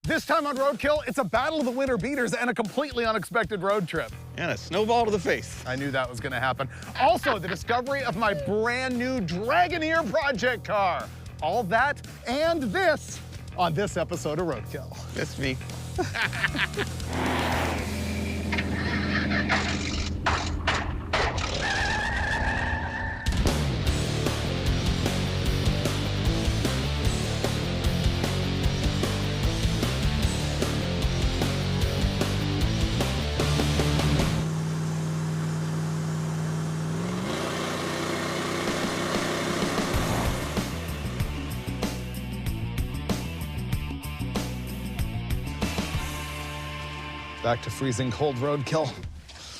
This time on Roadkill, it's a battle of the winter beaters and a completely unexpected road trip. And a snowball to the face. I knew that was gonna happen. Also, the discovery of my brand new Dragoneer project car. All that and this on this episode of Roadkill. That's me. Back to freezing cold Roadkill.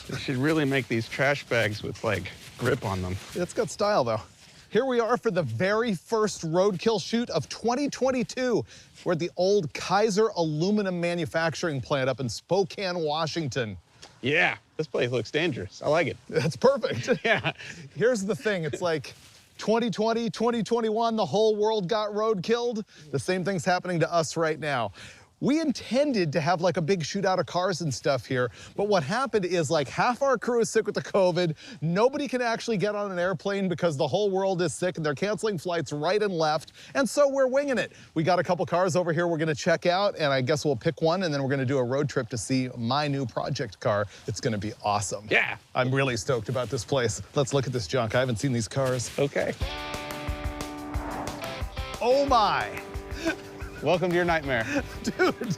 They should really make these trash bags with, like, grip on them. It's got style, though. Here we are for the very first Roadkill shoot of 2022. We're at the old Kaiser aluminum manufacturing plant up in Spokane, Washington. Yeah, this place looks dangerous. I like it. That's perfect. Yeah. Here's the thing, it's like 2020, 2021, the whole world got roadkilled. The same thing's happening to us right now. We intended to have like a big shootout of cars and stuff here, but what happened is like half our crew is sick with the COVID. Nobody can actually get on an airplane because the whole world is sick and they're canceling flights right and left. And so we're winging it. We got a couple cars over here we're gonna check out, and I guess we'll pick one and then we're gonna do a road trip to see my new project car. It's gonna be awesome. Yeah. I'm really stoked about this place. Let's look at this junk. I haven't seen these cars. Okay. Oh my. Welcome to your nightmare. Dude,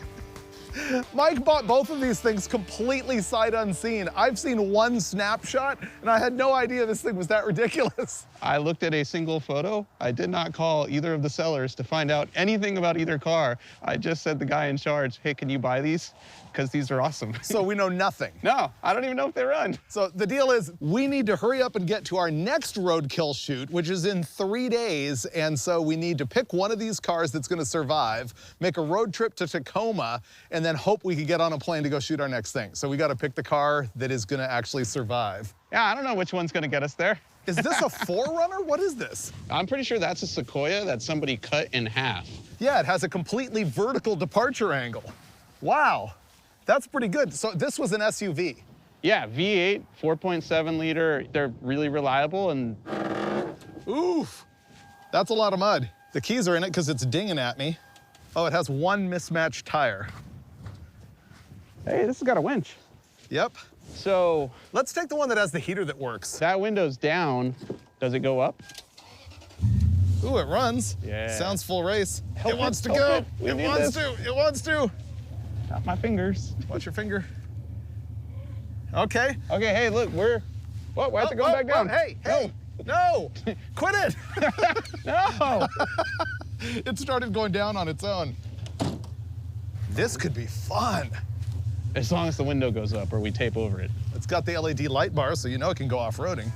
Mike bought both of these things completely sight unseen. I've seen one snapshot, and I had no idea this thing was that ridiculous. I looked at a single photo. I did not call either of the sellers to find out anything about either car. I just said to the guy in charge, hey, can you buy these? Because these are awesome. So we know nothing. No, I don't even know if they run. So the deal is we need to hurry up and get to our next Roadkill shoot, which is in 3 days. And so we need to pick one of these cars that's gonna survive, make a road trip to Tacoma, and then hope we can get on a plane to go shoot our next thing. So we gotta pick the car that is gonna actually survive. Yeah, I don't know which one's gonna get us there. Is this a 4Runner? What is this? I'm pretty sure that's a Sequoia that somebody cut in half. Yeah, it has a completely vertical departure angle. Wow, that's pretty good. So this was an SUV. Yeah, V8, 4.7 liter. They're really reliable and... Oof, that's a lot of mud. The keys are in it because it's dinging at me. Oh, it has one mismatched tire. Hey, this has got a winch. Yep. So... Let's take the one that has the heater that works. that window's down. Does it go up? Ooh, it runs. Yeah. Sounds full race. Help It wants to help go. it. We It need wants this. to. It wants to. Not my fingers. Watch your finger. Okay. Okay, hey, look, we're... Whoa, why is it going back down? Hey, hey, no, quit it. No! It started going down on its own. This could be fun. As long as the window goes up or we tape over it. It's got the LED light bar, so you know it can go off-roading.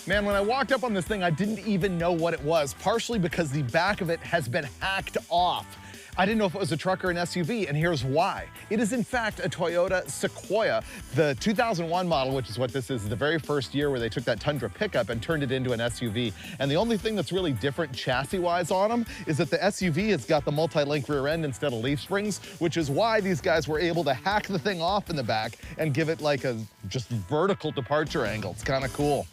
Man, when I walked up on this thing, I didn't even know what it was, partially because the back of it has been hacked off. I didn't know if it was a truck or an SUV, and here's why. It is, in fact, a Toyota Sequoia. The 2001 model, which is what this is the very first year where they took that Tundra pickup and turned it into an SUV. And the only thing that's really different chassis-wise on them is that the SUV has got the multi-link rear end instead of leaf springs, which is why these guys were able to hack the thing off in the back and give it like a just vertical departure angle. It's kind of cool.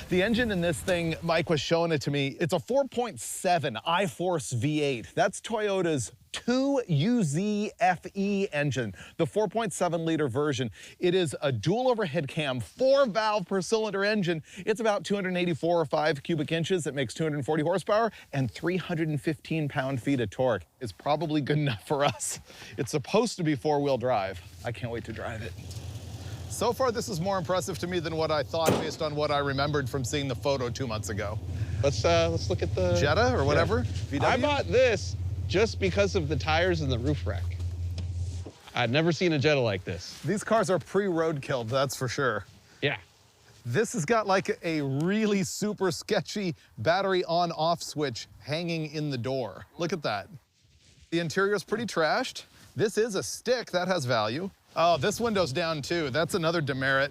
The engine in this thing, Mike was showing it to me, it's a 4.7 I-Force V8. That's Toyota's 2UZ-FE engine, the 4.7 liter version. It is a dual overhead cam, 4-valve per cylinder engine. It's about 284 or 5 cubic inches. It makes 240 horsepower and 315 pound-feet of torque. It's probably good enough for us. It's supposed to be 4-wheel drive. I can't wait to drive it. So far, this is more impressive to me than what I thought based on what I remembered from seeing the photo 2 months ago. Let's look at the... Jetta or whatever? Yeah. VW? I bought this just because of the tires and the roof rack. I'd never seen a Jetta like this. These cars are pre-roadkill, that's for sure. Yeah. This has got like a really super sketchy battery on-off switch hanging in the door. Look at that. The interior is pretty trashed. This is a stick, that has value. Oh, this window's down too. That's another demerit.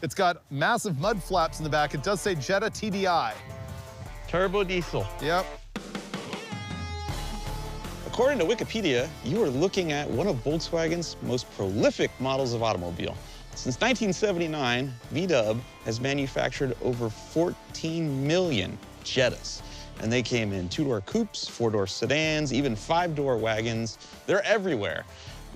It's got massive mud flaps in the back. It does say Jetta TDI. Turbo diesel. Yep. According to Wikipedia, you are looking at one of Volkswagen's most prolific models of automobile. Since 1979, VW has manufactured over 14 million Jettas. And they came in two-door coupes, four-door sedans, even five-door wagons. They're everywhere.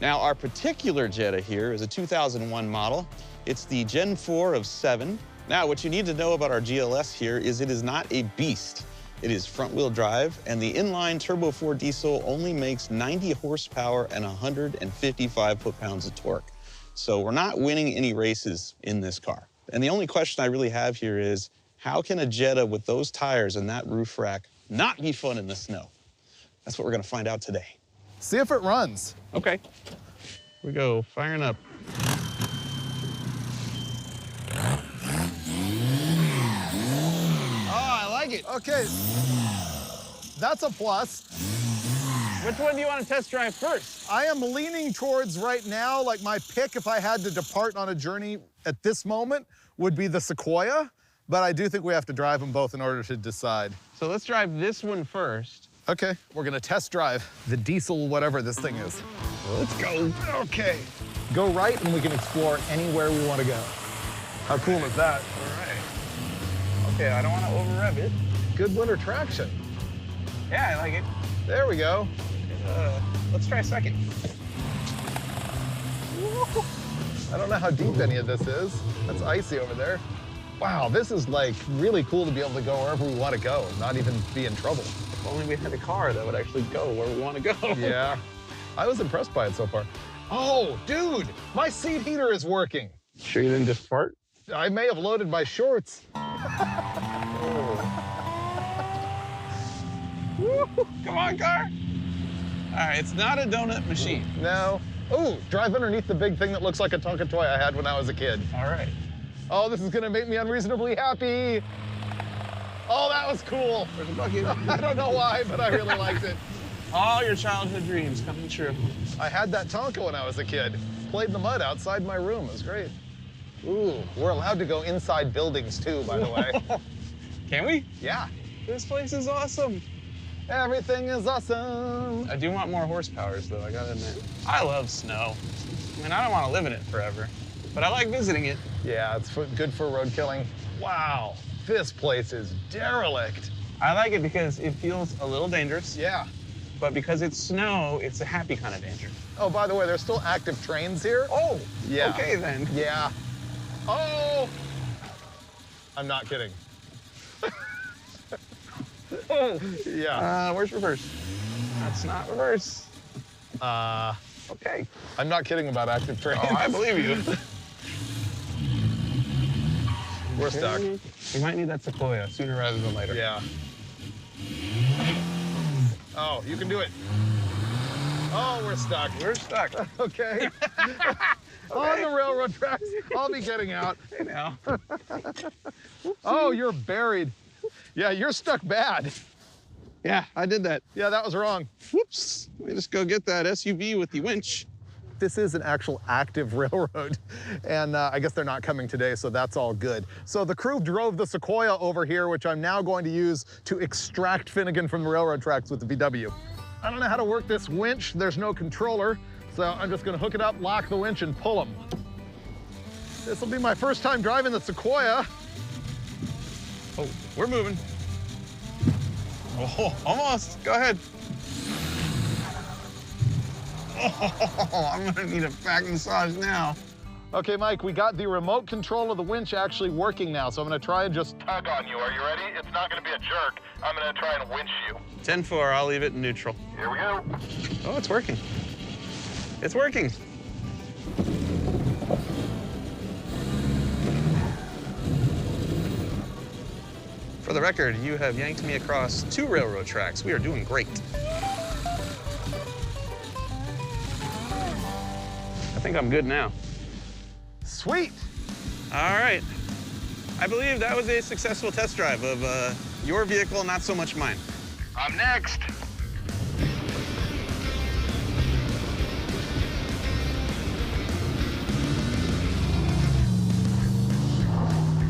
Now, our particular Jetta here is a 2001 model. It's the Gen 4 of 7. Now, what you need to know about our GLS here is it is not a beast. It is front-wheel drive, and the inline turbo 4 diesel only makes 90 horsepower and 155 foot-pounds of torque. So we're not winning any races in this car. And the only question I really have here is, how can a Jetta with those tires and that roof rack not be fun in the snow? That's what we're gonna find out today. See if it runs. Okay. Here we go, firing up. Okay, that's a plus. Which one do you want to test drive first? I am leaning towards right now, like my pick if I had to depart on a journey at this moment would be the Sequoia, but I do think we have to drive them both in order to decide. So let's drive this one first. Okay, we're gonna test drive the diesel, whatever this thing is. Let's go. Okay. Go right and we can explore anywhere we want to go. How cool is that? All right. Okay, I don't want to over-rev it. Good winter traction. Yeah, I like it. There we go. Let's try second. I don't know how deep any of this is. That's icy over there. Wow, this is like really cool to be able to go wherever we want to go, not even be in trouble. If only we had a car that would actually go where we want to go. Yeah, I was impressed by it so far. Oh, dude, my seat heater is working. Sure you didn't just fart? I may have loaded my shorts. Come on, car. All right, it's not a donut machine. No. Ooh, drive underneath the big thing that looks like a Tonka toy I had when I was a kid. All right. Oh, this is gonna make me unreasonably happy. Oh, that was cool. Where's the bucket? I don't know why, but I really liked it. All your childhood dreams coming true. I had that Tonka when I was a kid. Played in the mud outside my room. It was great. Ooh, we're allowed to go inside buildings too, by the way. Can we? Yeah. This place is awesome. Everything is awesome. I do want more horsepowers, though, I gotta admit. I love snow. I mean, I don't want to live in it forever, but I like visiting it. Yeah, it's good for road killing. Wow, this place is derelict. I like it because it feels a little dangerous. Yeah. But because it's snow, it's a happy kind of danger. Oh, by the way, there's still active trains here. Oh, yeah. Okay then. Yeah. Oh! I'm not kidding. Oh, yeah. Where's reverse? That's not reverse. Okay. I'm not kidding about active trains. Oh, I believe you. We're stuck. We might need that Sequoia sooner rather than later. Yeah. Oh, you can do it. Oh, we're stuck. We're stuck. Okay. On the railroad tracks. I'll be getting out. Hey now. Oh, you're buried. Yeah, you're stuck bad. Yeah, I did that. Yeah, that was wrong. Whoops. Let me just go get that SUV with the winch. This is an actual active railroad, and I guess they're not coming today, so that's all good. So the crew drove the Sequoia over here, which I'm now going to use to extract Finnegan from the railroad tracks with the VW. I don't know how to work this winch. There's no controller, so I'm just gonna hook it up, lock the winch, and pull him. This will be my first time driving the Sequoia. Oh, we're moving. Oh, almost. Go ahead. Oh, I'm gonna need a back massage now. Okay, Mike, we got the remote control of the winch actually working now, so I'm gonna try and just tug on you. Are you ready? It's not gonna be a jerk. I'm gonna try and winch you. 10-4, I'll leave it in neutral. Here we go. Oh, it's working. It's working. For the record, you have yanked me across 2 railroad tracks. We are doing great. I think I'm good now. sweet. All right. I believe that was a successful test drive of your vehicle, not so much mine. I'm next.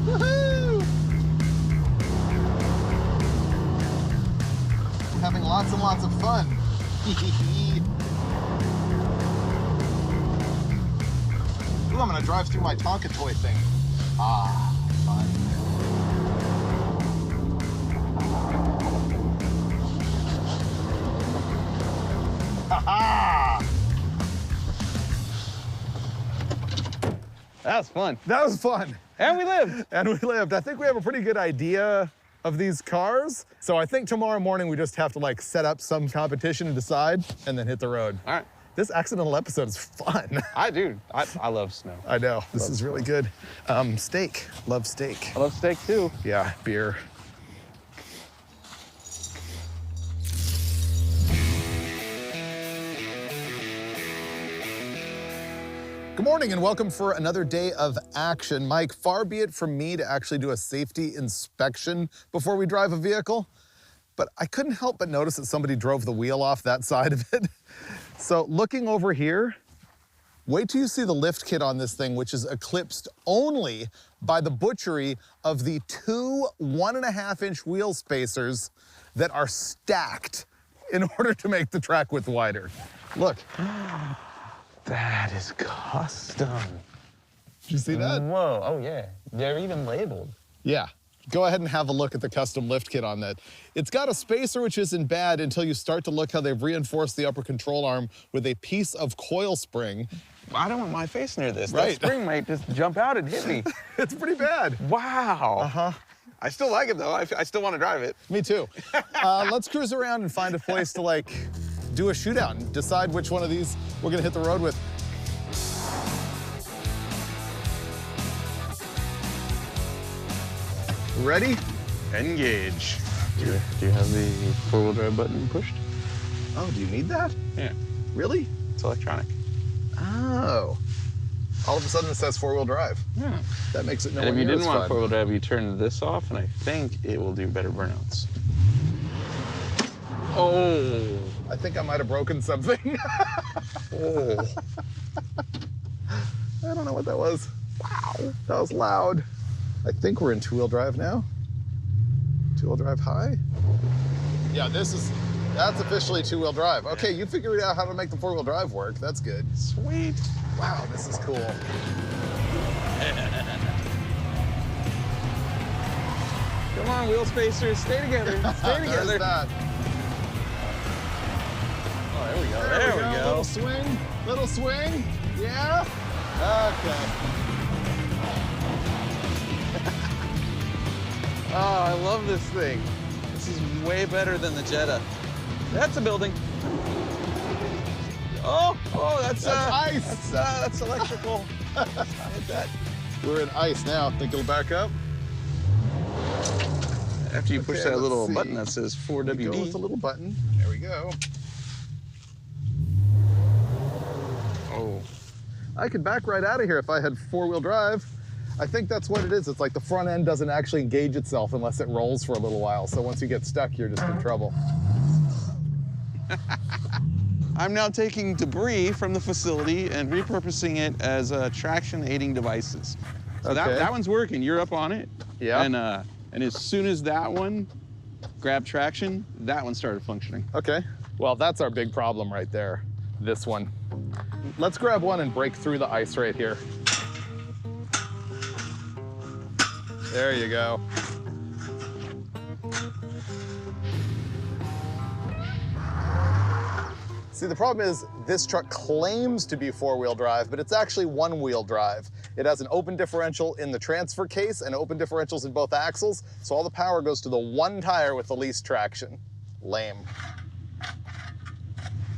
Woohoo! Having lots and lots of fun. Ooh, I'm gonna drive through my Tonka toy thing. Ah, fun. Ha-ha! That was fun. That was fun. And we lived. And we lived. I think we have a pretty good idea of these cars. So I think tomorrow morning we just have to like set up some competition and decide and then hit the road. All right. This accidental episode is fun. I love snow. I know. This is really good. Steak. Love steak. I love steak too. Yeah, beer. Good morning and welcome for another day of action. Mike, far be it from me to actually do a safety inspection before we drive a vehicle, but I couldn't help but notice that somebody drove the wheel off that side of it. So looking over here, wait till you see the lift kit on this thing, which is eclipsed only by the butchery of the two 1.5-inch wheel spacers that are stacked in order to make the track width wider. Look. That is custom. Did you see that? Whoa, oh yeah. They're even labeled. Yeah. Go ahead and have a look at the custom lift kit on that. It's got a spacer which isn't bad until you start to look how they've reinforced the upper control arm with a piece of coil spring. I don't want my face near this. Right. That spring might just jump out and hit me. It's pretty bad. Wow. Uh-huh. I still like it though. I still want to drive it. Me too. Let's cruise around and find a place to like do a shootout and decide which one of these we're gonna hit the road with. Ready? Engage. Do you have the four-wheel drive button pushed? Oh, do you need that? Yeah. Really? It's electronic. Oh. All of a sudden it says four-wheel drive. Yeah. That makes it no And if you near didn't as want fun. four-wheel drive, you turn this off, and I think it will do better burnouts. Oh. I think I might have broken something. Oh. I don't know what that was. Wow. That was loud. I think we're in two-wheel drive now. Two-wheel drive high. Yeah, that's officially two-wheel drive. Okay, you figured out how to make the four-wheel drive work. That's good. Sweet. Wow, this is cool. Come on, wheel spacers, stay together. Stay There's together. that. Oh, there we go. There we go. Little swing. Little swing. Yeah. Okay. Oh, I love this thing. This is way better than the Jetta. That's a building. Oh, that's ice. That's electrical. I hit that. We're in ice now. Think it'll back up? After you push Okay, that let's little see. button that says Go with the 4WD. little button. There we go. Oh. I could back right out of here if I had four-wheel drive. I think that's what it is. It's like the front end doesn't actually engage itself unless it rolls for a little while. So once you get stuck, you're just in trouble. I'm now taking debris from the facility and repurposing it as traction aiding devices. So Okay. that one's working. You're up on it. Yeah. And as soon as that one grabbed traction, that one started functioning. Okay. Well, that's our big problem right there. This one. Let's grab one and break through the ice right here. There you go. See, the problem is this truck claims to be four-wheel drive, but it's actually one-wheel drive. It has an open differential in the transfer case and open differentials in both axles, so all the power goes to the one tire with the least traction. Lame.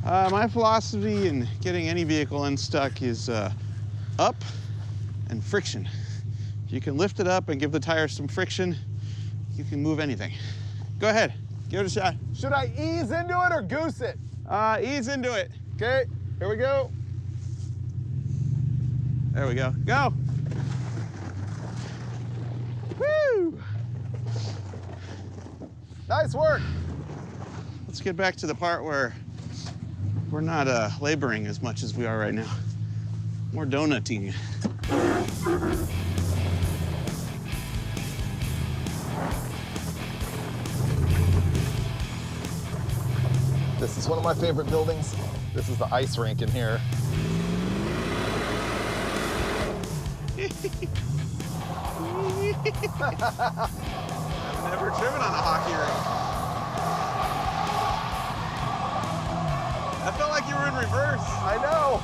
My philosophy in getting any vehicle unstuck is up and friction. If you can lift it up and give the tires some friction, you can move anything. Go ahead, give it a shot. Should I ease into it or goose it? Ease into it. Okay, here we go. There we go. Go. Woo! Nice work. Let's get back to the part where we're not laboring as much as we are right now. More donutting. This is one of my favorite buildings. This is the ice rink in here. I've never driven on a hockey rink. I felt like you were in reverse. I know.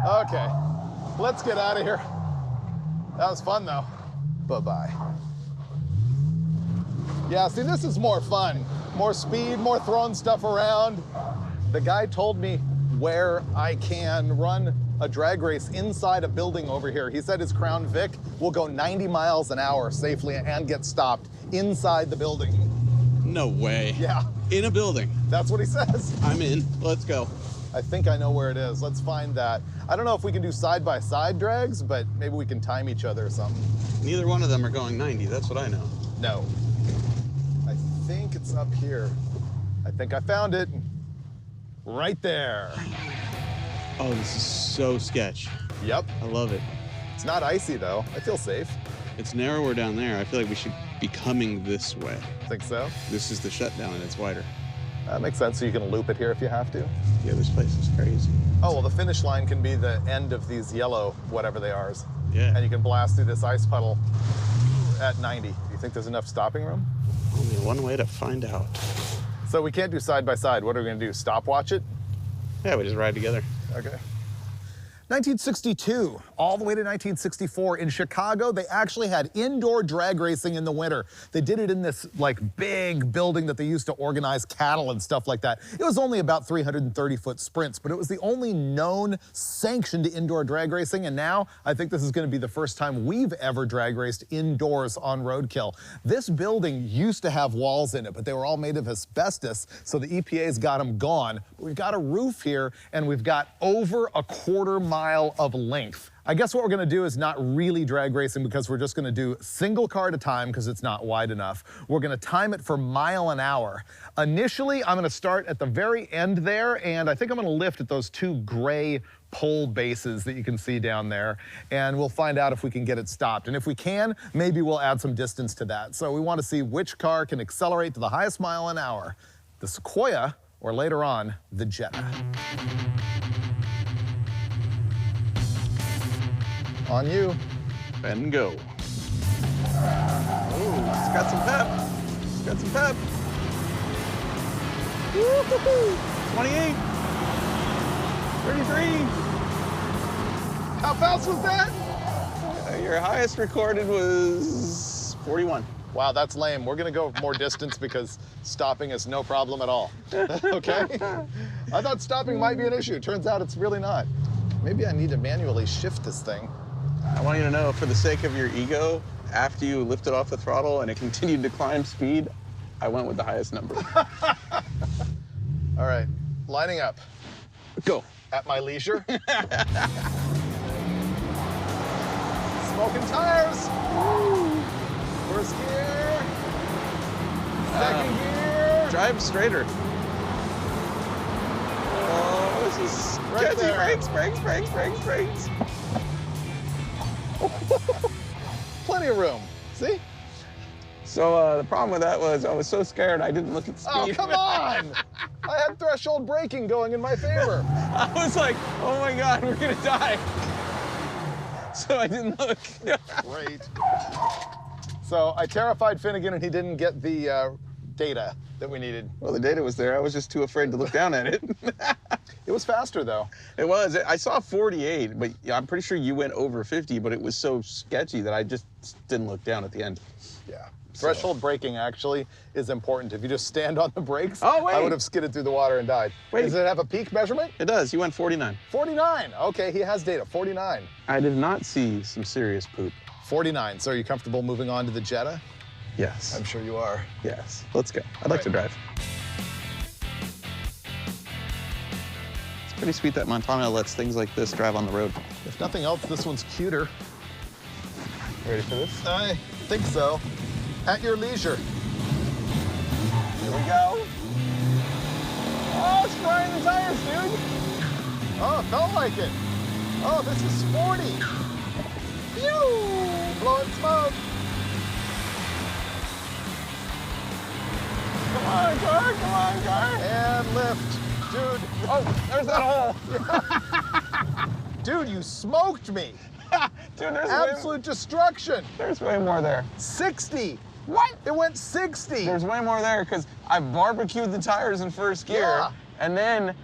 Okay, let's get out of here. That was fun though. Bye-bye. Yeah, see, this is more fun. More speed, more throwing stuff around. The guy told me where I can run a drag race inside a building over here. He said his Crown Vic will go 90 miles an hour safely and get stopped inside the building. No way. Yeah, In a building. that's what he says. I'm in. Let's go. I think I know where it is. Let's find that. I don't know if we can do side-by-side drags, but maybe we can time each other or something. Neither one of them are going 90. That's what I know. No. I think it's up here. I think I found it. Right there. Oh, this is so sketch. Yep. I love it. It's not icy, though. I feel safe. It's narrower down there. I feel like we should be coming this way. Think so? This is the shutdown and it's wider. That makes sense. So you can loop it here if you have to. Yeah, this place is crazy. Oh, well, the finish line can be the end of these yellow, whatever they are. Yeah. And you can blast through this ice puddle at 90. Do you think there's enough stopping room? Only one way to find out. So we can't do side-by-side. What are we going to do? Stopwatch it? Yeah, we just ride together. Okay. 1962, all the way to 1964 in Chicago, they actually had indoor drag racing in the winter. They did it in this like big building that they used to organize cattle and stuff like that. It was only about 330-foot sprints, but it was the only known sanctioned indoor drag racing. And now I think this is going to be the first time we've ever drag raced indoors on Roadkill. This building used to have walls in it, but they were all made of asbestos, so the EPA's got them gone. But we've got a roof here, and we've got over a quarter-mile of length. I guess what we're gonna do is not really drag racing because we're just gonna do single car at a time because it's not wide enough. We're gonna time it for mile an hour. Initially, I'm gonna start at the very end there, and I think I'm gonna lift at those two gray pole bases that you can see down there, and we'll find out if we can get it stopped. And if we can, maybe we'll add some distance to that. So we wanna see which car can accelerate to the highest mile an hour, the Sequoia, or later on, the Jetta. On you. And go. Ooh, it's got some pep. It's got some pep. Woo-hoo-hoo. 28. 33. How fast was that? Your highest recorded was 41. Wow, that's lame. We're gonna go more distance because stopping is no problem at all. Okay? I thought stopping might be an issue. Turns out it's really not. Maybe I need to manually shift this thing. I want you to know, for the sake of your ego, after you lifted off the throttle and it continued to climb speed, I went with the highest number. All right, lining up. Go. At my leisure. Smoking tires. Woo. First gear. Second gear. Drive straighter. Oh, this is Right catchy. there. Brakes. Plenty of room. See? So the problem with that was I was so scared I didn't look at speed. Oh, come on! I had threshold braking going in my favor. I was like, oh my God, we're gonna die. So I didn't look. Great. So I terrified Finnegan and he didn't get the data that we needed. Well, the data was there. I was just too afraid to look down at it. It was faster though. It was. I saw 48, but I'm pretty sure you went over 50, but it was so sketchy that I just didn't look down at the end. Yeah. Threshold braking actually is important. If you just stand on the brakes, Oh, wait. I would have skidded through the water and died. Wait. Does it have a peak measurement? It does. You went 49. 49. Okay, he has data. 49. I did not see some serious poop. 49. So are you comfortable moving on to the Jetta? Yes. I'm sure you are. Yes. Let's go. I'd like to drive. It's pretty sweet that Montana lets things like this drive on the road. If nothing else, this one's cuter. Ready for this? Aye. think so. At your leisure. Here we go. Oh, it's frying the tires, dude. Oh, it felt like it. Oh, this is sporty. Phew! Blowing smoke. Come on, car, come on, car. And lift. Dude. Oh, there's that hole. Dude, you smoked me. Dude, there's Absolute destruction. There's way more there. 60. What? It went 60. There's way more there because I barbecued the tires in first gear, Yeah. and then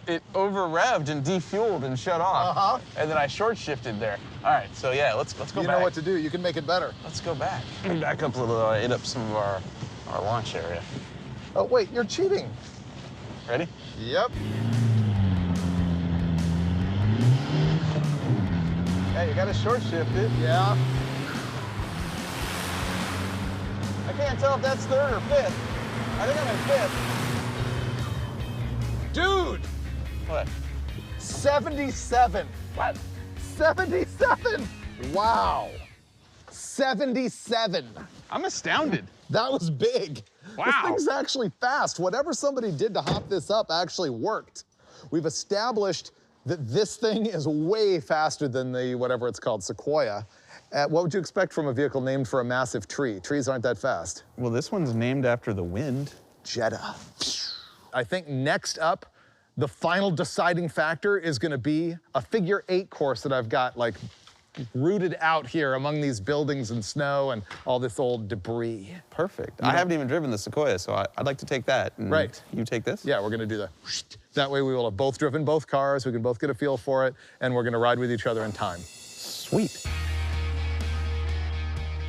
it over-revved and defueled and shut off. Uh-huh. And then I short-shifted there. All right, so yeah, let's go back. You know what to do. You can make it better. Let's go back. Back up a little, hit up some of our launch area. Oh, wait, you're cheating. Ready? Yep. Hey, you gotta short-shift it. Yeah. I can't tell if that's third or fifth. I think I'm in fifth. Dude, What? 77. What? 77. Wow. 77. I'm astounded. That was big. Wow. This thing's actually fast. Whatever somebody did to hop this up actually worked. We've established that this thing is way faster than the, whatever it's called, Sequoia. What would you expect from a vehicle named for a massive tree? Trees aren't that fast. Well, this one's named after the wind. Jetta. I think next up, the final deciding factor is gonna be a figure 8 course that I've got like rooted out here among these buildings and snow and all this old debris. Perfect. I haven't even driven the Sequoia, so I'd like to take that. And Right. You take this? Yeah, we're gonna do that. That way we will have both driven both cars, we can both get a feel for it, and we're gonna ride with each other in time. Sweet.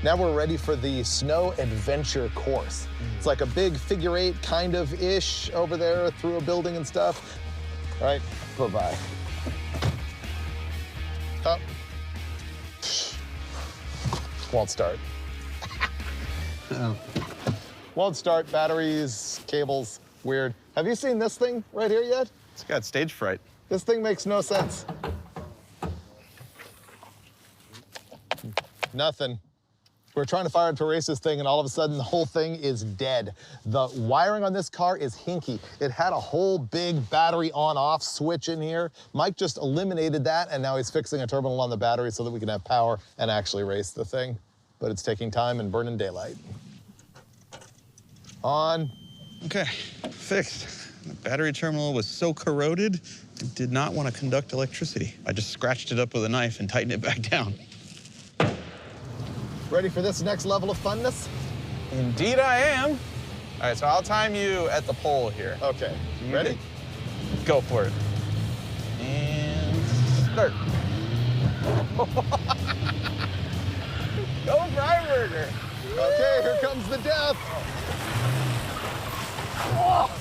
Now we're ready for the snow adventure course. It's like a big figure 8 kind of ish over there through a building and stuff. All right, bye-bye. Up. Won't start. Oh. Won't start, batteries, cables, weird. Have you seen this thing right here yet? It's got stage fright. This thing makes no sense. Nothing. We're trying to fire it to race this thing, and all of a sudden, the whole thing is dead. The wiring on this car is hinky. It had a whole big battery on-off switch in here. Mike just eliminated that, and now he's fixing a terminal on the battery so that we can have power and actually race the thing. But it's taking time and burning daylight. On. Okay, fixed. The battery terminal was so corroded, it did not want to conduct electricity. I just scratched it up with a knife and tightened it back down. Ready for this next level of funness? Indeed I am. All right, so I'll time you at the pole here. Okay, ready? Go for it. And start. Go Freiburger. Okay, here comes the death. Oh.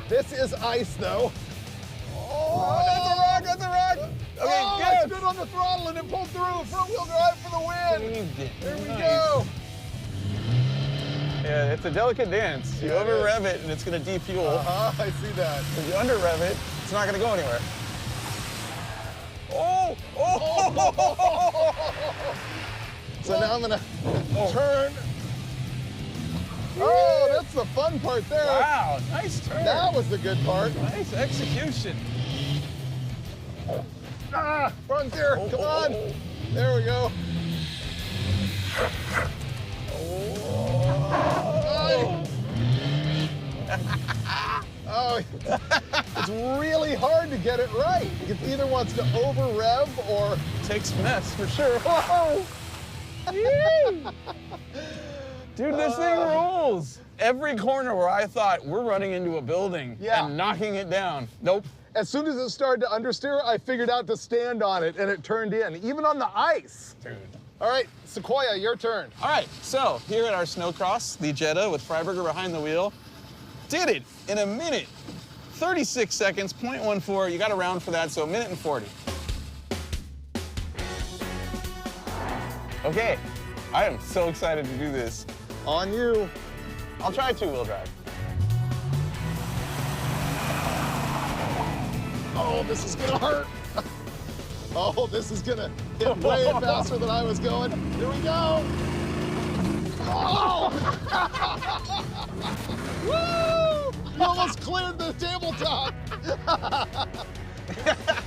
This is ice, though. Oh, that's a rock, that's a rock. Okay, I good. stood on the throttle and it pulled through. Front wheel drive for the win. There we go. Yeah, it's a delicate dance. You Yeah, it over rev it and it's gonna defuel. I see that. If you under rev it, it's not gonna go anywhere. Oh! Oh! So now I'm gonna turn. Oh, that's the fun part there. Wow, nice turn. That was the good part. Nice execution. Ah, front gear, come on. There we go. Oh, it's really hard to get it right. It either wants to over rev or Takes finesse for sure. Whoa! Yee! Dude, this thing rules. Every corner where I thought we're running into a building and knocking it down. Nope. As soon as it started to understeer, I figured out to stand on it and it turned in, even on the ice. Dude. All right, Sequoia, your turn. All right, so here at our snowcross, the Jetta with Freiburger behind the wheel, did it in a minute. 36 seconds, 0.14. You got a round for that, so a minute and 40. Okay, I am so excited to do this. On you. I'll try two-wheel drive. Oh, this is gonna hurt. Oh, this is gonna hit way faster than I was going. Here we go. Oh! Woo! You almost cleared the tabletop.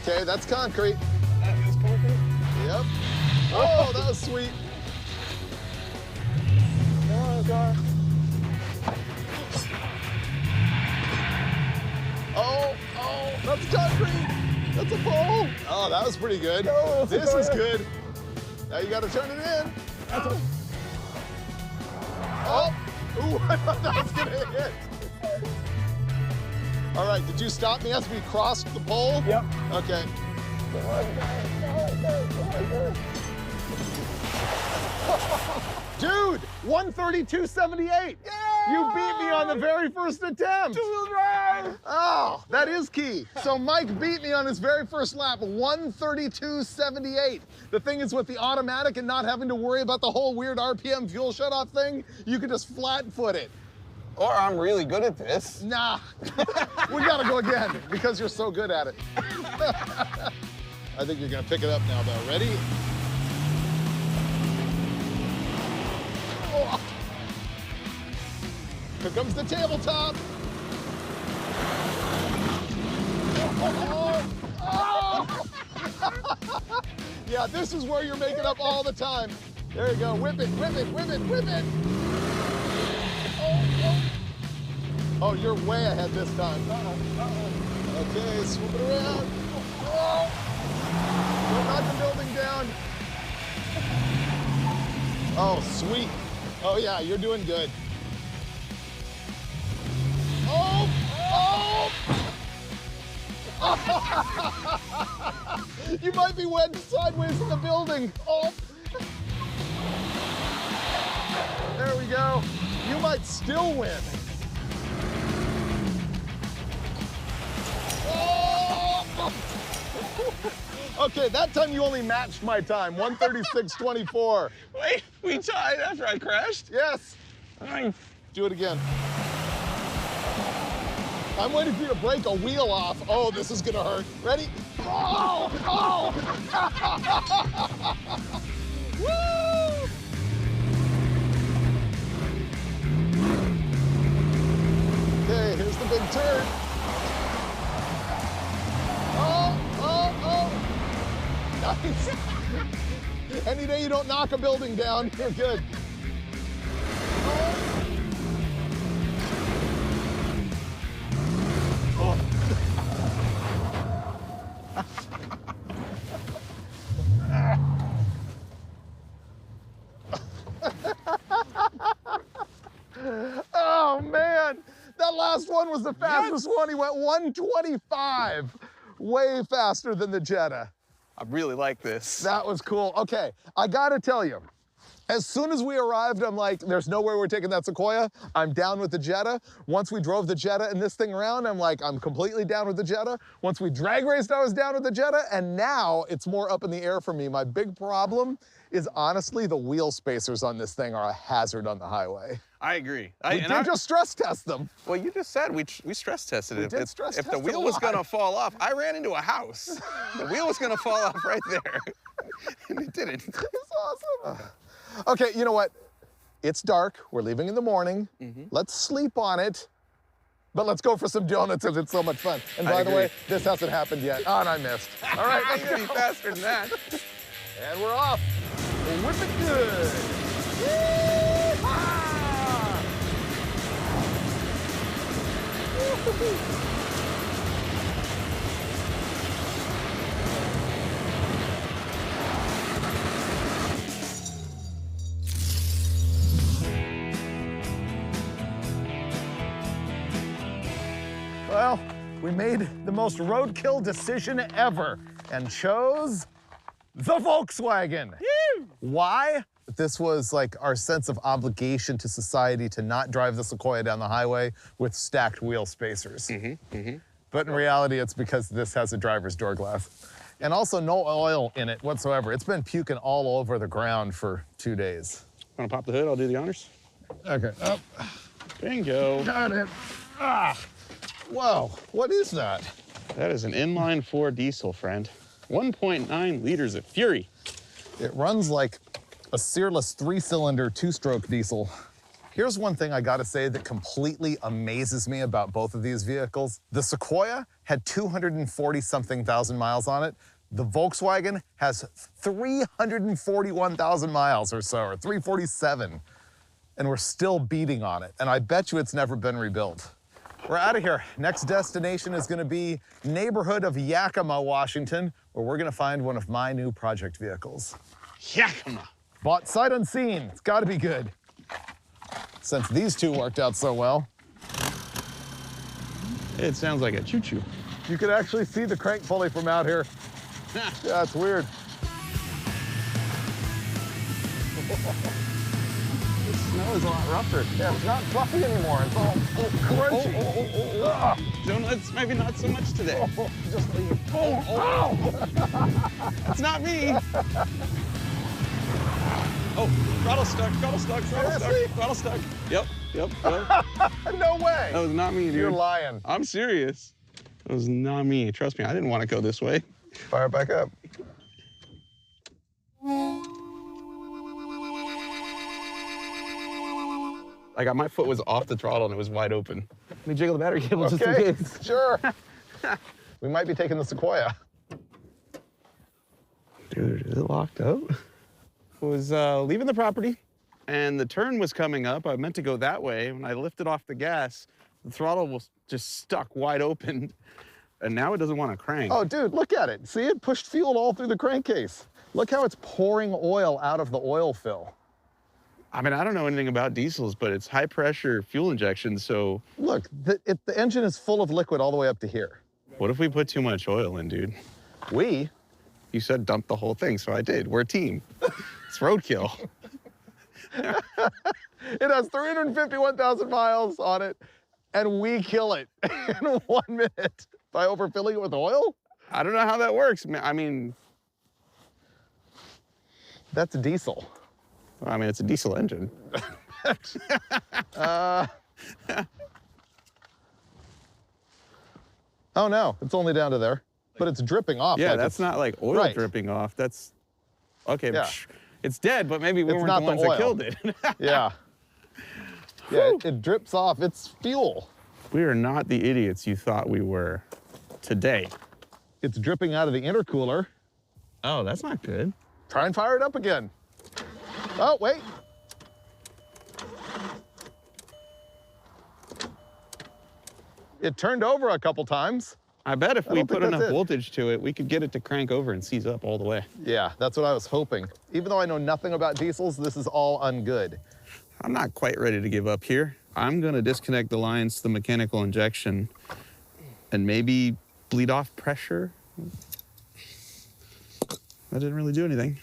Okay, that's concrete. That is concrete? Yep. Oh, that was sweet. Come on, car. Oh, that's concrete. That's a pole. Oh, that was pretty good. Oh, this is good. Now you gotta turn it in. That's a... Oh, ooh, I thought that was gonna hit. All right, did you stop me as we crossed the pole? Yep. Okay. Dude, 132.78. Yeah! You beat me on the very first attempt. Two-wheel drive. Oh, that is key. So Mike beat me on his very first lap, 132.78. The thing is, with the automatic and not having to worry about the whole weird RPM fuel shutoff thing, you can just flat foot it. Or I'm really good at this. Nah, we gotta go again because you're so good at it. I think you're gonna pick it up now though. Ready? Oh. Here comes the tabletop. Oh. Yeah, this is where you're making up all the time. There you go, whip it, whip it, whip it, whip it. Oh, you're way ahead this time. Okay, swoop it around. Oh. Don't knock the building down. Oh, sweet. Oh, yeah, you're doing good. Oh! Oh! You might be wedged sideways in the building. Oh! There we go. You might still win. Oh! Okay, that time you only matched my time, 136.24. Wait, we tied after I crashed? Yes. Nice. Do it again. I'm waiting for you to break a wheel off. Oh, this is gonna hurt. Ready? Oh! Oh! Woo! Okay, here's the big turn. Oh! Nice. Any day you don't knock a building down, you're good. Oh. Oh man, that last one was the fastest one. He went 125, way faster than the Jetta. I really like this. That was cool. Okay, I gotta tell you, as soon as we arrived, I'm like, there's no way we're taking that Sequoia. I'm down with the Jetta. Once we drove the Jetta and this thing around, I'm like, I'm completely down with the Jetta. Once we drag raced, I was down with the Jetta, and now it's more up in the air for me. My big problem is honestly the wheel spacers on this thing are a hazard on the highway. I agree. We did just stress test them. Well, you just said we stress tested it. If the wheel a was lot. gonna fall off, I ran into a house. The wheel was gonna fall off right there, and it didn't. It's awesome. Okay, you know what? It's dark. We're leaving in the morning. Let's sleep on it. But let's go for some donuts because it's so much fun. And by the way, this hasn't happened yet. Oh, and I missed. All right, I'm gonna be faster than that. And we're off. We'll whip it good. Yee-haw! Well, we made the most roadkill decision ever and chose the Volkswagen. Why? This was like our sense of obligation to society to not drive the Sequoia down the highway with stacked wheel spacers. But in reality, it's because this has a driver's door glass. And also no oil in it whatsoever. It's been puking all over the ground for 2 days. Want to pop the hood? I'll do the honors. Okay. Oh. Bingo. Got it. Ah. Whoa, what is that? That is an inline 4 diesel, friend. 1.9 liters of fury. It runs like A searless 3-cylinder, 2-stroke diesel. Here's one thing I gotta say that completely amazes me about both of these vehicles. The Sequoia had 240-something thousand miles on it. The Volkswagen has 341,000 miles or so, or 347. And we're still beating on it. And I bet you it's never been rebuilt. We're out of here. Next destination is gonna be neighborhood of Yakima, Washington, where we're gonna find one of my new project vehicles. Yakima. Bought sight unseen. It's gotta be good. Since these two worked out so well. It sounds like a choo-choo. You could actually see the crank pulley from out here. Yeah, it's weird. The snow is a lot rougher. Yeah, it's not fluffy anymore. It's all crunchy. Donuts, maybe not so much today. Just leave. It's not me. Oh, throttle stuck, throttle stuck, throttle stuck, throttle stuck. Yep. No way. That was not me, dude. You're lying. I'm serious. That was not me. Trust me, I didn't want to go this way. Fire it back up. My foot was off the throttle and it was wide open. Let me jiggle the battery cable just in Okay, case. sure. We might be taking the Sequoia. Dude, is it locked up? I was leaving the property and the turn was coming up. I meant to go that way. When I lifted off the gas, the throttle was just stuck wide open and now it doesn't want to crank. Oh, dude, look at it. See, it pushed fuel all through the crankcase. Look how it's pouring oil out of the oil fill. I mean, I don't know anything about diesels, but it's high pressure fuel injection, so. Look, the engine is full of liquid all the way up to here. What if we put too much oil in, dude? We? You said dump the whole thing, so I did. We're a team. It's roadkill. It has 351,000 miles on it, and we kill it in 1 minute by overfilling it with oil? I don't know how that works. I mean. That's a diesel. It's a diesel engine. Oh no, it's only down to there, but it's dripping off. Yeah, like that's not like oil right. dripping off. That's, okay, Yeah. It's dead, but maybe we It's weren't not the the ones that oil. killed it. Yeah. Yeah, it drips off. It's fuel. We are not the idiots you thought we were today. It's dripping out of the intercooler. Oh, that's not good. Try and fire it up again. Oh, wait. It turned over a couple times. I bet if we don't put think that's enough it. voltage to it, we could get it to crank over and seize up all the way. Yeah, that's what I was hoping. Even though I know nothing about diesels, this is all ungood. I'm not quite ready to give up here. I'm gonna disconnect the lines to the mechanical injection and maybe bleed off pressure. That didn't really do anything.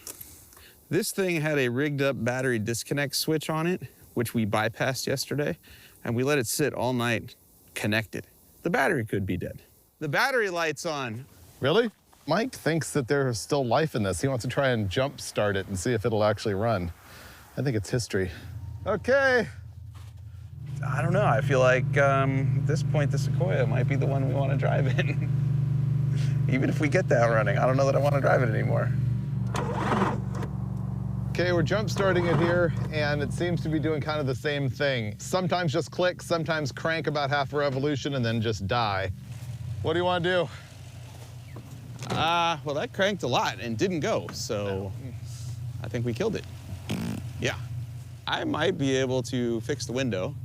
This thing had a rigged up battery disconnect switch on it, which we bypassed yesterday, and we let it sit all night connected. The battery could be dead. The battery light's on. Really? Mike thinks that there's still life in this. He wants to try and jump start it and see if it'll actually run. I think it's history. Okay. I don't know, I feel like at this point the Sequoia might be the one we want to drive in. Even if we get that running, I don't know that I want to drive it anymore. Okay, we're jump starting it here, and it seems to be doing kind of the same thing. Sometimes just click, sometimes crank about half a revolution and then just die. What do you want to do? Well, that cranked a lot and didn't go, so I think we killed it. Yeah. I might be able to fix the window,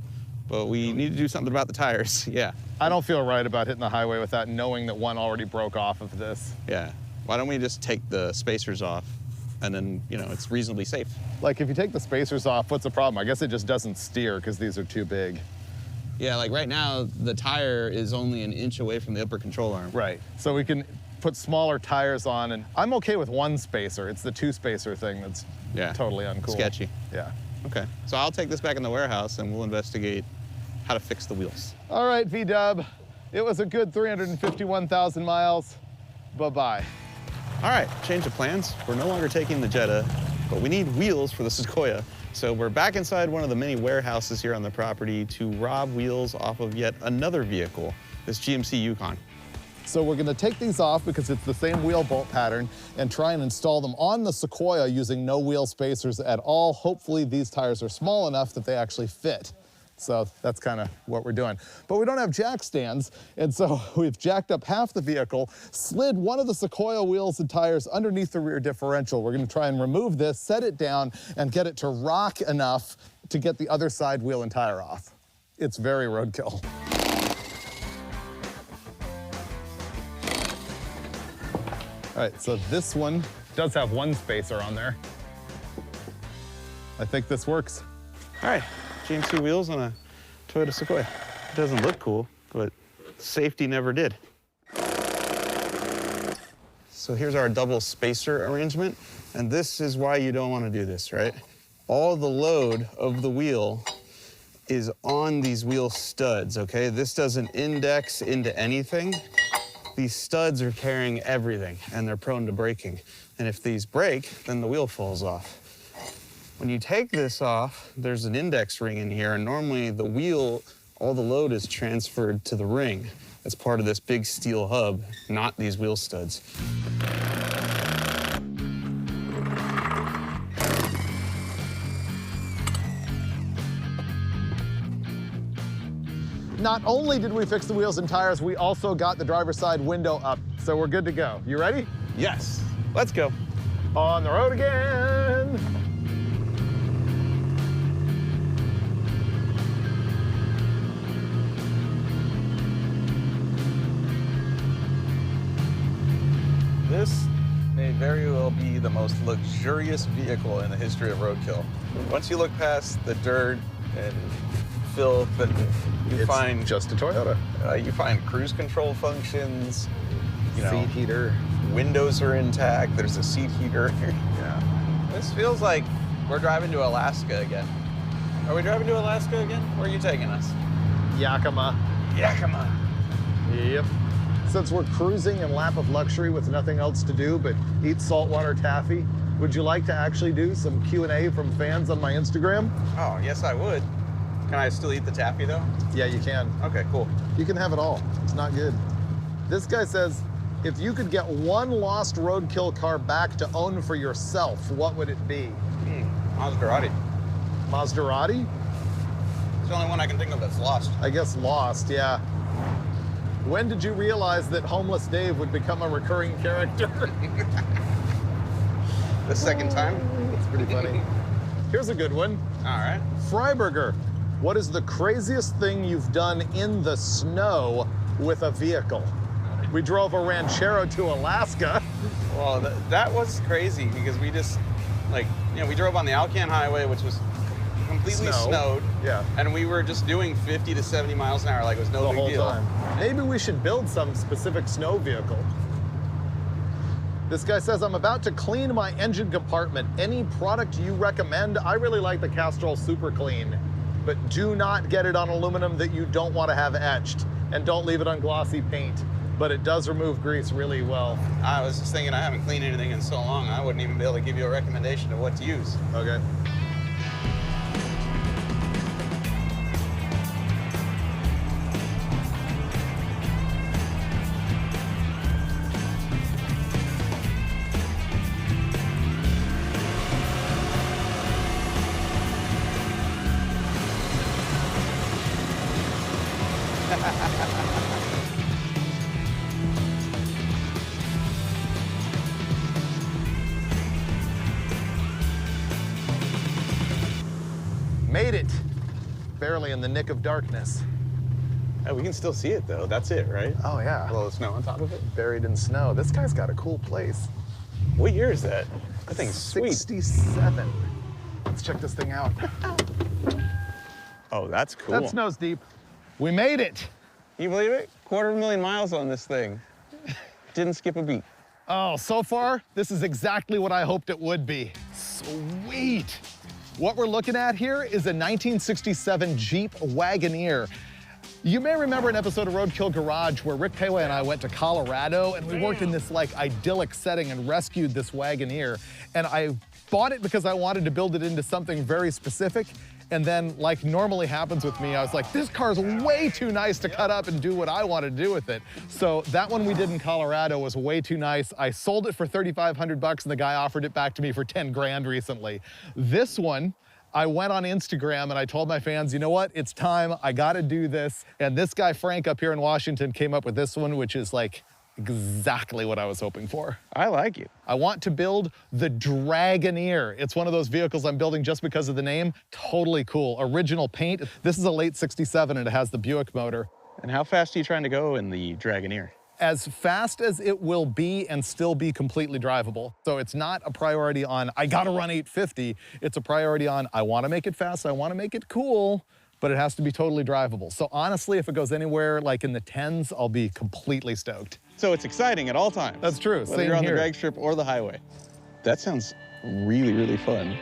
but we need to do something about the tires. Yeah. I don't feel right about hitting the highway without knowing that one already broke off of this. Yeah. Why don't we just take the spacers off and then, it's reasonably safe. Like, if you take the spacers off, what's the problem? I guess it just doesn't steer because these are too big. Yeah, like right now, the tire is only an inch away from the upper control arm. Right. So we can put smaller tires on, and I'm okay with one spacer. It's the two spacer thing that's totally uncool. Sketchy. Yeah. Okay. So I'll take this back in the warehouse and we'll investigate how to fix the wheels. All right, V-Dub. It was a good 351,000 miles. Bye-bye. All right, change of plans. We're no longer taking the Jetta, but we need wheels for the Sequoia. So we're back inside one of the many warehouses here on the property to rob wheels off of yet another vehicle, this GMC Yukon. So we're gonna take these off because it's the same wheel bolt pattern and try and install them on the Sequoia using no wheel spacers at all. Hopefully these tires are small enough that they actually fit. So that's kind of what we're doing. But we don't have jack stands, and so we've jacked up half the vehicle, slid one of the Sequoia wheels and tires underneath the rear differential. We're gonna try and remove this, set it down, and get it to rock enough to get the other side wheel and tire off. It's very roadkill. All right, so this one does have one spacer on there. I think this works. All right, GMC wheels on a Toyota Sequoia. It doesn't look cool, but safety never did. So here's our double spacer arrangement, and this is why you don't want to do this, right? All the load of the wheel is on these wheel studs, okay? This doesn't index into anything. These studs are carrying everything, and they're prone to breaking. And if these break, then the wheel falls off. When you take this off, there's an index ring in here, and normally the wheel, all the load is transferred to the ring. That's part of this big steel hub, not these wheel studs. Not only did we fix the wheels and tires, we also got the driver's side window up, so we're good to go. You ready? Yes, let's go. On the road again. This may very well be the most luxurious vehicle in the history of roadkill. Once you look past the dirt and filth, and you find just a Toyota. You find cruise control functions, you know, seat heater. Windows are intact. There's a seat heater. Yeah. This feels like we're driving to Alaska again. Are we driving to Alaska again? Where are you taking us? Yakima. Yakima. Yep. Since we're cruising in lap of luxury with nothing else to do but eat saltwater taffy, would you like to actually do some Q&A from fans on my Instagram? Oh, yes, I would. Can I still eat the taffy, though? Yeah, you can. Okay, cool. You can have it all. It's not good. This guy says, if you could get one lost roadkill car back to own for yourself, what would it be? Maserati. Maserati? It's the only one I can think of that's lost. I guess lost, yeah. When did you realize that Homeless Dave would become a recurring character? The second time? That's pretty funny. Here's a good one. All right. Freiburger, what is the craziest thing you've done in the snow with a vehicle? We drove a Ranchero to Alaska. Well, that was crazy because we just, like, you know, we drove on the Alcan Highway, which was completely snowed. Yeah. And we were just doing 50 to 70 miles an hour like it was no big deal. The whole time. Maybe we should build some specific snow vehicle. This guy says, I'm about to clean my engine compartment. Any product you recommend? I really like the Castrol Super Clean, but do not get it on aluminum that you don't want to have etched, and don't leave it on glossy paint, but it does remove grease really well. I was just thinking I haven't cleaned anything in so long, I wouldn't even be able to give you a recommendation of what to use. Okay. Made it. Barely in the nick of darkness. Hey, we can still see it though. That's it, right? Oh yeah. A little snow on top of it. Buried in snow. This guy's got a cool place. What year is that? That thing's sweet. 67. Let's check this thing out. Oh, that's cool. That snow's deep. We made it. Can you believe it? 250,000 miles on this thing. Didn't skip a beat. Oh, so far, this is exactly what I hoped it would be. Sweet. What we're looking at here is a 1967 Jeep Wagoneer. You may remember an episode of Roadkill Garage where Rick Payway and I went to Colorado and we worked in this like idyllic setting and rescued this Wagoneer. And I bought it because I wanted to build it into something very specific. And then, like normally happens with me, I was like, this car's way too nice to cut up and do what I want to do with it. So that one we did in Colorado was way too nice. I sold it for 3,500 bucks and the guy offered it back to me for 10 grand recently. This one, I went on Instagram and I told my fans, you know what, it's time, I gotta do this. And this guy, Frank, up here in Washington came up with this one, which is like exactly what I was hoping for. I like it. I want to build the Dragoneer. It's one of those vehicles I'm building just because of the name. Totally cool. Original paint. This is a late 67 and it has the Buick motor. And how fast are you trying to go in the Dragoneer? As fast as it will be and still be completely drivable. So it's not a priority on, I gotta run 850. It's a priority on, I wanna make it fast, I wanna make it cool, but it has to be totally drivable. So honestly, if it goes anywhere like in the 10s, I'll be completely stoked. So it's exciting at all times. That's true. Whether Same you're on here. the drag strip or the highway. That sounds really, really fun.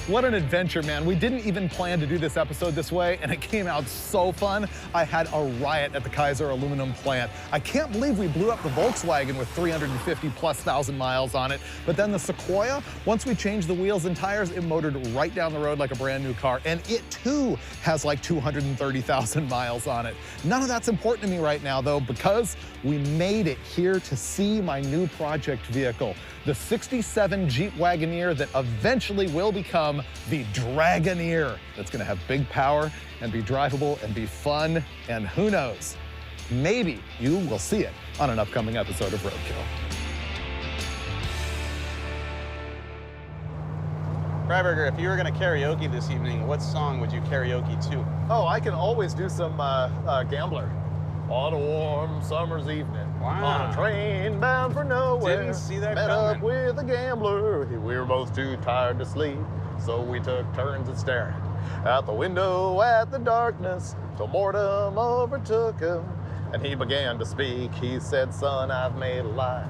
What an adventure, man. We didn't even plan to do this episode this way, and it came out so fun. I had a riot at the Kaiser aluminum plant. I can't believe we blew up the Volkswagen with 350,000+ miles on it. But then the Sequoia, once we changed the wheels and tires, it motored right down the road like a brand new car. And it too has like 230,000 miles on it. None of that's important to me right now though, because we made it here to see my new project vehicle, the 67 Jeep Wagoneer that eventually will become the Dragoneer. That's gonna have big power and be drivable and be fun, and who knows, maybe you will see it on an upcoming episode of Roadkill. Freiberger, if you were gonna karaoke this evening, what song would you karaoke to? Oh, I can always do some Gambler. On a warm summer's evening, Wow. on a train bound for nowhere, Didn't see that met coming. up with a gambler. We were both too tired to sleep, so we took turns at staring out the window at the darkness till boredom overtook him, and he began to speak. He said, son, I've made a lie.